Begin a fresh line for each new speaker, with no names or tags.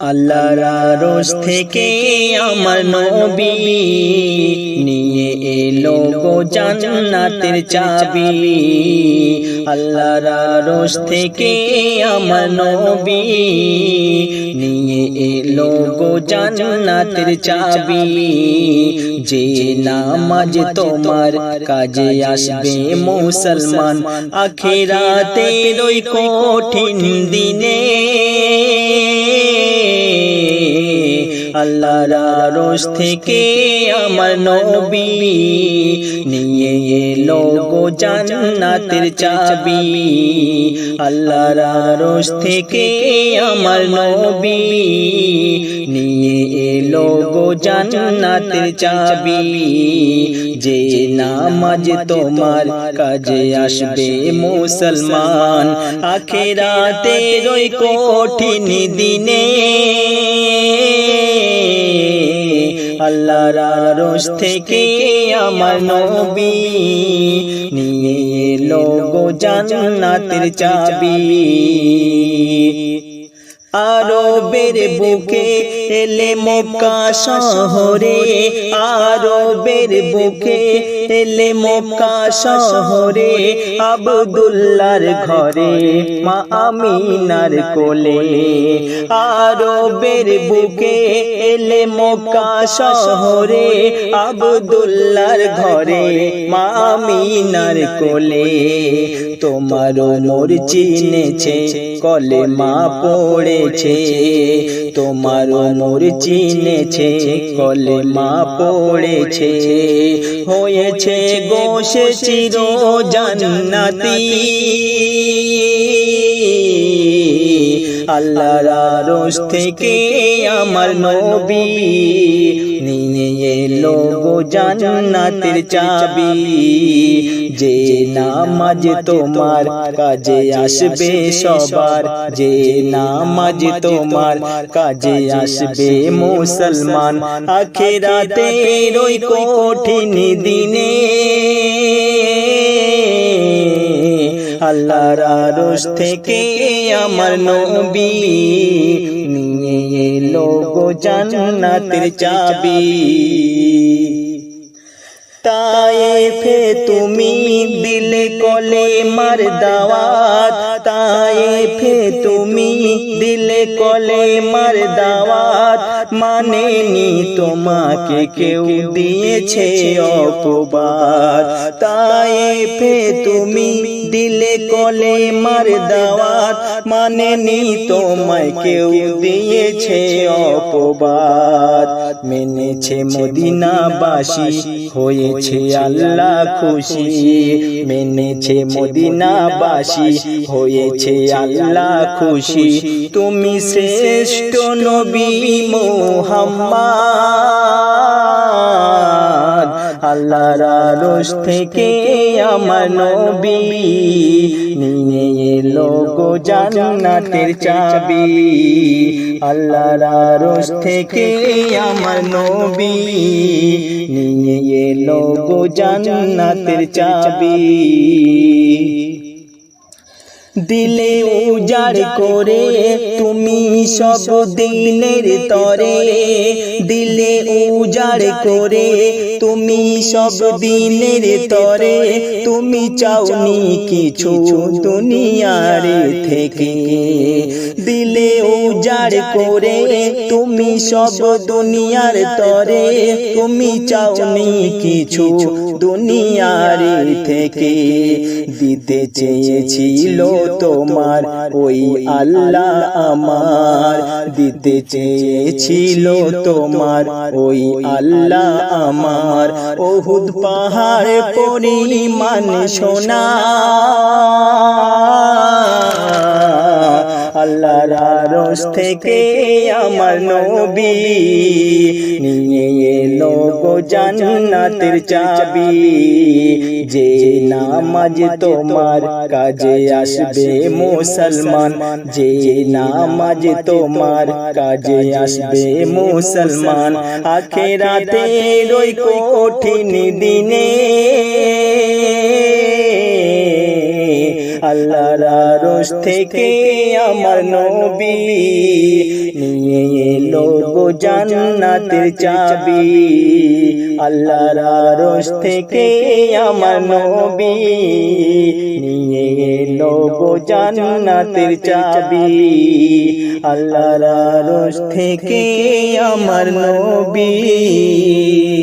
আল্লাহর আরশ থেকে আমার নবী নিয়ে এলো গো জান্নাতের চাবি। আল্লাহর আরশ থেকে আমার নবী নিয়ে এলো গো জান্নাতের চাবি। যে নামাজ তোমার কাজে আসবে মুসলমান, আখিরাতের ওই কঠিন দিনে। আল্লাহর আরশ থেকে আমার নবী নিয়ে এলো গো জান্নাতের চাবি। আল্লাহর আরশ থেকে আমার নবী নিয়ে এলো গো জান্নাতের চাবি। যে নামাজ তোমার কাজে আসবে মুসলমান, আখিরাতের ওই কঠিন দিনে। আল্লাহর আরশ থেকে আমার নবী নিয়ে এলো গো জান্নাতের চাবি। আরবের বুকে এলে মক্কা শহরে, আরবের বুকে এলে মক্কা শহরে, আব্দুল্লাহর ঘরে মা আমিনার কোলে। আরবের বুকে এলে মক্কা শহরে, আব্দুল্লাহর ঘরে মা আমিনার কোলে। তোমার মোর চিনেছে কলেমা পড়েছে, তোমার মোর চিনেছে কলেমা পড়েছে। হয়েছে গো সে চির জান্নাতি। আল্লাহর আরশ থেকে আমার নবী নিয়ে এলো গো জান্নাতের চাবি। যে নামাজ তোমার কাজে আসবে সবার, যে নামাজ তোমার কাজে আসবে মুসলমান, আখিরাতের ওই কঠিন দিনে। আল্লাহর আরশ থেকে আমার নবী নিয়ে এলো গো জান্নাতের চাবি। তায়েফে তুমি দিলে কলেমার দাওয়াত, তায়েফে তুমি দিলে কলেমার দাওয়াত। মানেনি তোমাকে কেউ দিয়েছে অপবাদ। তায়েফে তুমি দিলে কলেমার দাওয়াত, মানেনি তোমায় কেউ দিয়েছে অপবাদ। মেনেছে মদিনাবাসী হয়েছে আল্লাহ খুশি, মেনেছে মদিনাবাসী হয়েছে আল্লাহ খুশি। তুমি শ্রেষ্ঠ নবী মুহাম্মদ। আল্লাহর আরশ থেকে আমার নবী নিয়ে এলো গো জান্নাতের চাবি। আল্লাহর আরশ থেকে আমার নবী নিয়ে এলো গো জান্নাতের চাবি। দিলে উজাড় করে তুমি সব দিনের তরে, দিলে উজাড় করে তুমি সব দিনের তরে। তুমি চাওনি কিছু দুনিয়ার থেকে, দিলে উজাড় করে তুমি সব দুনিয়ার তরে। তুমি চাওনি কিছু দুনিয়ার থেকে, দিতে চেয়েছিল তোমার ওই আল্লাহ আমার, দিতে চেয়েছিল তোমার ওই আল্লাহ আমার। উহুদ পাহাড় পরিমাণ সোনা, আল্লাহর আরশ থেকে আমার নবী নিয়ে এলো গো জান্নাতের চাবি। যে নামাজ তোমার কাজে আসবে মুসলমান, যে নামাজ তোমার কাজে আসবে মুসলমান, আখিরাতের ওই কঠিন দিনে। আল্লাহর আরশ থেকে আমার নবী নিয়ে গো জান্নাতের চাবি আল্লাহর আরশ থেকে আমার নবী নিয়ে এলো গো জান্নাতের চাবি আল্লাহর আরশ থেকে আমার নবী।